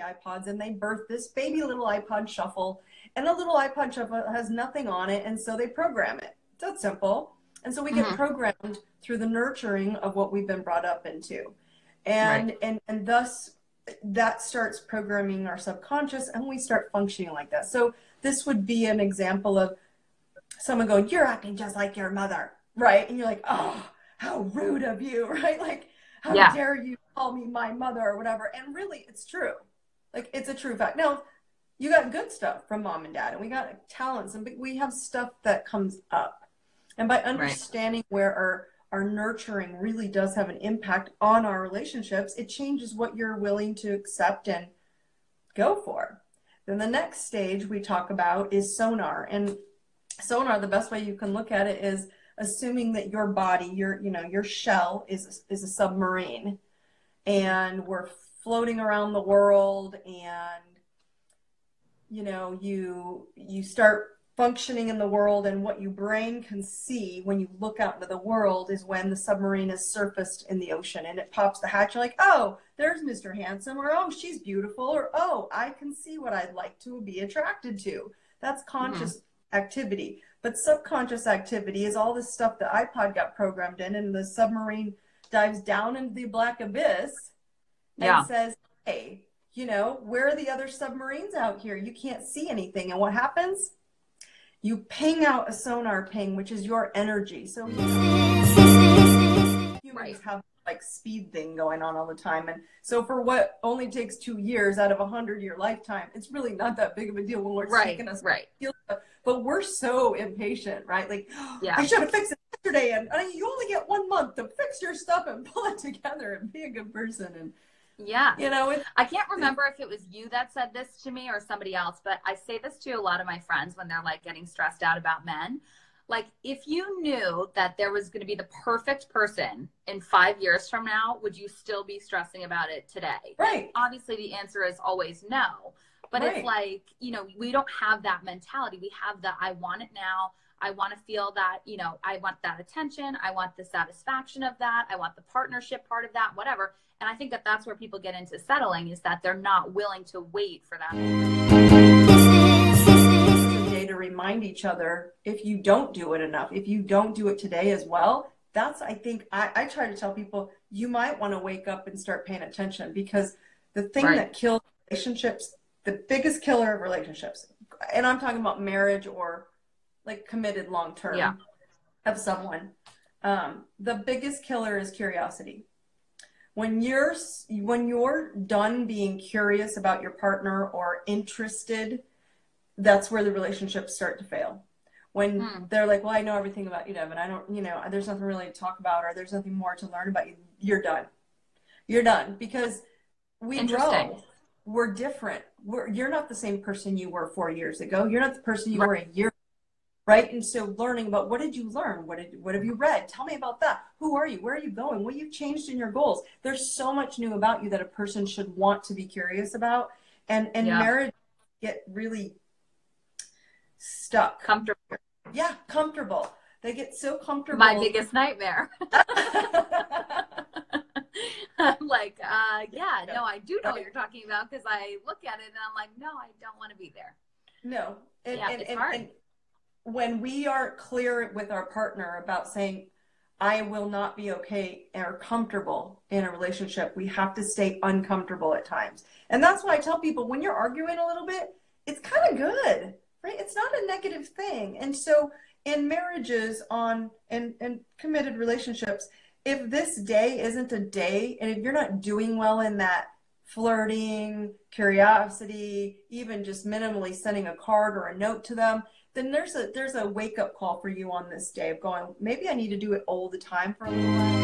iPods, and they birthed this baby little iPod Shuffle, and the little iPod Shuffle has nothing on it, and so they program it. It's that simple. And so we get programmed through the nurturing of what we've been brought up into. And and thus that starts programming our subconscious, and we start functioning like that. So this would be an example of someone going, "You're acting just like your mother," right? And you're like, "Oh, how rude of you," right? Like, how dare you call me my mother or whatever. And really, it's true. Like, it's a true fact. Now, you got good stuff from mom and dad, and we got talents, and we have stuff that comes up. And by understanding where our nurturing really does have an impact on our relationships, it changes what you're willing to accept and go for. Then the next stage we talk about is sonar. And sonar, the best way you can look at it is assuming that your body, your shell is a submarine, and we're floating around the world, and you start functioning in the world, and what your brain can see when you look out into the world is when the submarine is surfaced in the ocean, and it pops the hatch. You're like, "Oh, there's Mr. Handsome," or "Oh, she's beautiful," or "Oh, I can see what I'd like to be attracted to." That's conscious activity. But subconscious activity is all this stuff the iPod got programmed in, and the submarine dives down into the black abyss and says, "Hey, where are the other submarines out here? You can't see anything." And what happens? You ping out a sonar ping, which is your energy. So humans have like speed thing going on all the time. And so for what only takes 2 years out of a 100-year lifetime, it's really not that big of a deal when we're taking us. But we're so impatient, right? Like, I should have fixed it yesterday, and you only get 1 month to fix your stuff and pull it together and be a good person. And I can't remember if it was you that said this to me or somebody else, but I say this to a lot of my friends when they're like getting stressed out about men. Like, if you knew that there was going to be the perfect person in 5 years from now, would you still be stressing about it today? Right. And obviously the answer is always no. But it's like, we don't have that mentality. We have the, I want it now. I want to feel that, I want that attention. I want the satisfaction of that. I want the partnership part of that, whatever. And I think that that's where people get into settling, is that they're not willing to wait for that. It's a day to remind each other, if you don't do it enough, if you don't do it today as well, that's, I think, I try to tell people, you might want to wake up and start paying attention, because the thing that kills relationships, the biggest killer of relationships, and I'm talking about marriage or like committed long-term of someone, the biggest killer is curiosity. When you're done being curious about your partner or interested, that's where the relationships start to fail. When they're like, "Well, I know everything about you, Devin. I don't, there's nothing really to talk about, or there's nothing more to learn about you." You're done. You're done, because we grow. We're different. You're not the same person you were 4 years ago. You're not the person you were a year ago. Right? And so learning about, what did you learn? What have you read? Tell me about that. Who are you? Where are you going? What you've changed in your goals? There's so much new about you that a person should want to be curious about. And marriage get really stuck. Comfortable. Yeah, comfortable. They get so comfortable. My biggest nightmare. I'm like, no, I do know what you're talking about, because I look at it and I'm like, no, I don't want to be there. No. It's hard. And when we are clear with our partner about saying, I will not be okay or comfortable in a relationship, we have to stay uncomfortable at times. And that's why I tell people, when you're arguing a little bit, it's kind of good, right? It's not a negative thing. And so in marriages and committed relationships, if this day isn't a day, and if you're not doing well in that flirting, curiosity, even just minimally sending a card or a note to them, then there's a wake-up call for you on this day of going, maybe I need to do it all the time for a little while.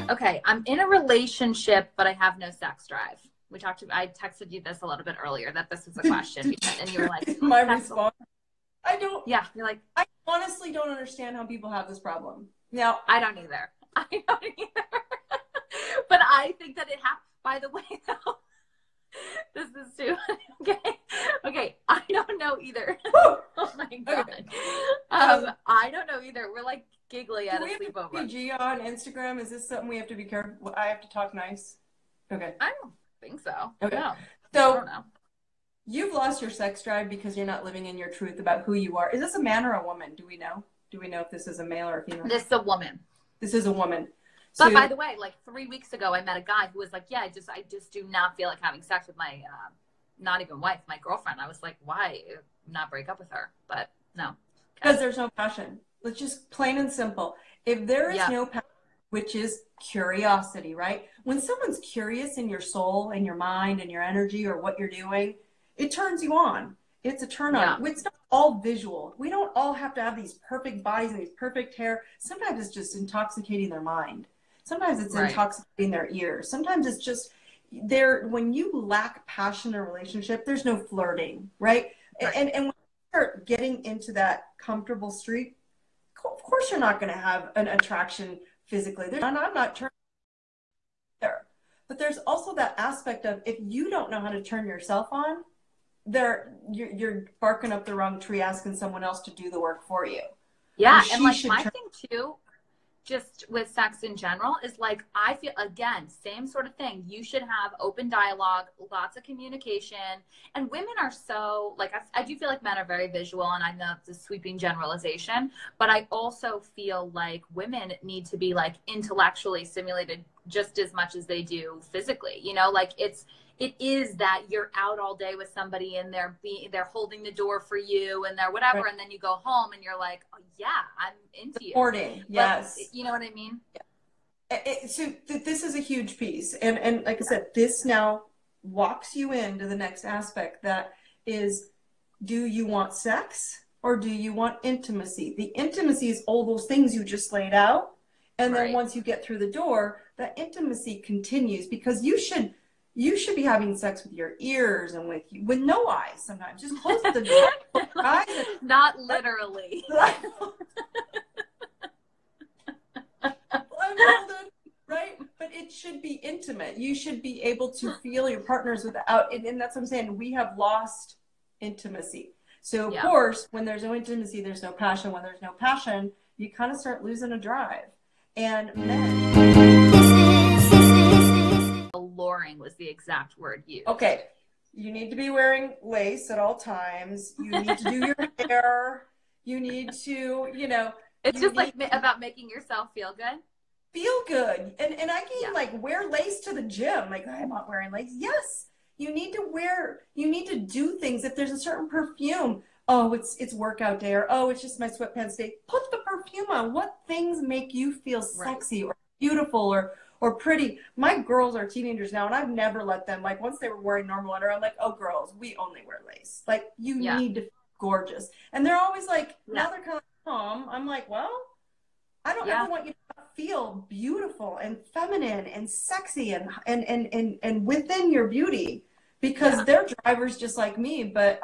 Okay, I'm in a relationship, but I have no sex drive. I texted you this a little bit earlier, that this is a question, and you were like, my response, I don't. Yeah, you're like, I honestly don't understand how people have this problem. Now, I don't either. But I think that it happens. By the way, though, This is too okay. Okay, I don't know either. Oh my god. Okay. I don't know either. We're like giggly at a Do we have sleepover. PG on Instagram? Is this something we have to be careful? I have to talk nice. Okay. I don't think so. Okay. No. So I don't know. you've lost your sex drive because you're not living in your truth about who you are. Is this a man or a woman? Do we know? Do we know if this is a male or a female? This is a woman. This is a woman. But So, by the way, like 3 weeks ago, I met a guy who was like, "Yeah, I just do not feel like having sex with my, not even wife, my girlfriend." I was like, "Why not break up with her?" But no, because there's no passion. Let's just plain and simple. If there is no passion, which is curiosity, right? When someone's curious in your soul and your mind and your energy or what you're doing, it turns you on. It's a turn on. It's not all visual. We don't all have to have these perfect bodies and these perfect hair. Sometimes it's just intoxicating their mind. Sometimes it's intoxicating their ears. Sometimes it's just when you lack passion in a relationship, there's no flirting, right? And when you start getting into that comfortable streak, of course you're not going to have an attraction physically. I'm not turning there. But there's also that aspect of if you don't know how to turn yourself on, you're barking up the wrong tree asking someone else to do the work for you. Yeah, and like my thing too, just with sex in general, is like I feel, again, same sort of thing. You should have open dialogue, lots of communication. And women are so, like, I do feel like men are very visual, and I know it's a sweeping generalization, but I also feel like women need to be like intellectually stimulated just as much as they do physically. You know, like it is that you're out all day with somebody and they're holding the door for you and they're whatever. And then you go home and you're like, oh yeah, I'm into you. Supporting, yes. But, you know what I mean? Yeah. So this is a huge piece. And like I said, this now walks you into the next aspect that is, do you want sex or do you want intimacy? The intimacy is all those things you just laid out. And then once you get through the door, that intimacy continues because you should be having sex with your ears and with no eyes sometimes. Just close the door. Eyes and, not literally. Right? But it should be intimate. You should be able to feel your partners without, and that's what I'm saying. We have lost intimacy. So of course, when there's no intimacy, there's no passion. When there's no passion, you kind of start losing a drive. And men. Alluring was the exact word used. Okay. You need to be wearing lace at all times. You need to do your hair. You need to, It's just like about making yourself feel good. Feel good. And I can like wear lace to the gym. Like, I'm not wearing lace. Yes. You need to do things. If there's a certain perfume, oh, it's workout day, or oh, it's just my sweatpants day. Put the perfume on. What things make you feel sexy or beautiful or pretty? My girls are teenagers now, and I've never let them, like, once they were wearing normal underwear, I'm like, oh, girls, we only wear lace. Like, you need to feel gorgeous. And they're always like, now they're kind of calm. I'm like, well, I don't ever want you to feel beautiful and feminine and sexy and within your beauty, because they're drivers just like me. But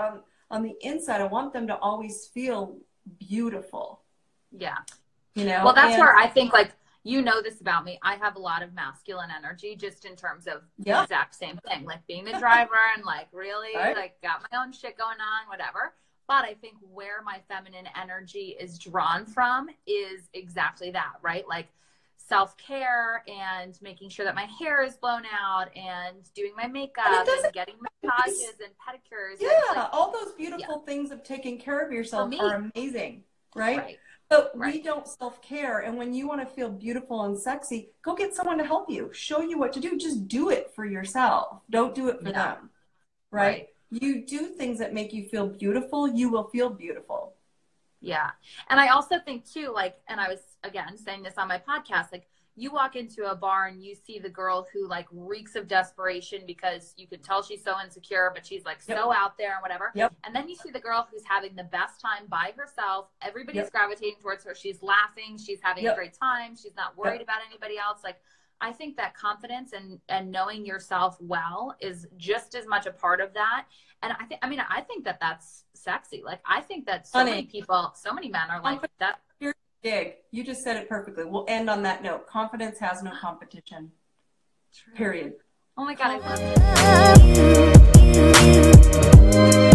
on the inside, I want them to always feel beautiful. Yeah. Well, that's where I think, like, this about me. I have a lot of masculine energy, just in terms of the exact same thing, like being the driver and like really like got my own shit going on, whatever. But I think where my feminine energy is drawn from is exactly that, right? Like self-care and making sure that my hair is blown out and doing my makeup and getting massages and pedicures. Yeah, and all those beautiful things of taking care of yourself are amazing, right? But we don't self-care. And when you want to feel beautiful and sexy, go get someone to help you, show you what to do. Just do it for yourself. Don't do it for them, right? You do things that make you feel beautiful, you will feel beautiful. Yeah. And I also think too, like, and I was, again, saying this on my podcast, like, you walk into a bar and you see the girl who like reeks of desperation because you can tell she's so insecure, but she's like so out there and whatever. And then you see the girl who's having the best time by herself. Everybody's gravitating towards her. She's laughing. She's having a great time. She's not worried about anybody else. Like, I think that confidence and knowing yourself well is just as much a part of that. And I think that that's sexy. Like, I think that so many people, so many men are like that. Dig. You just said it perfectly. We'll end on that note. Confidence has no competition. True. Period. Oh my God, I love it.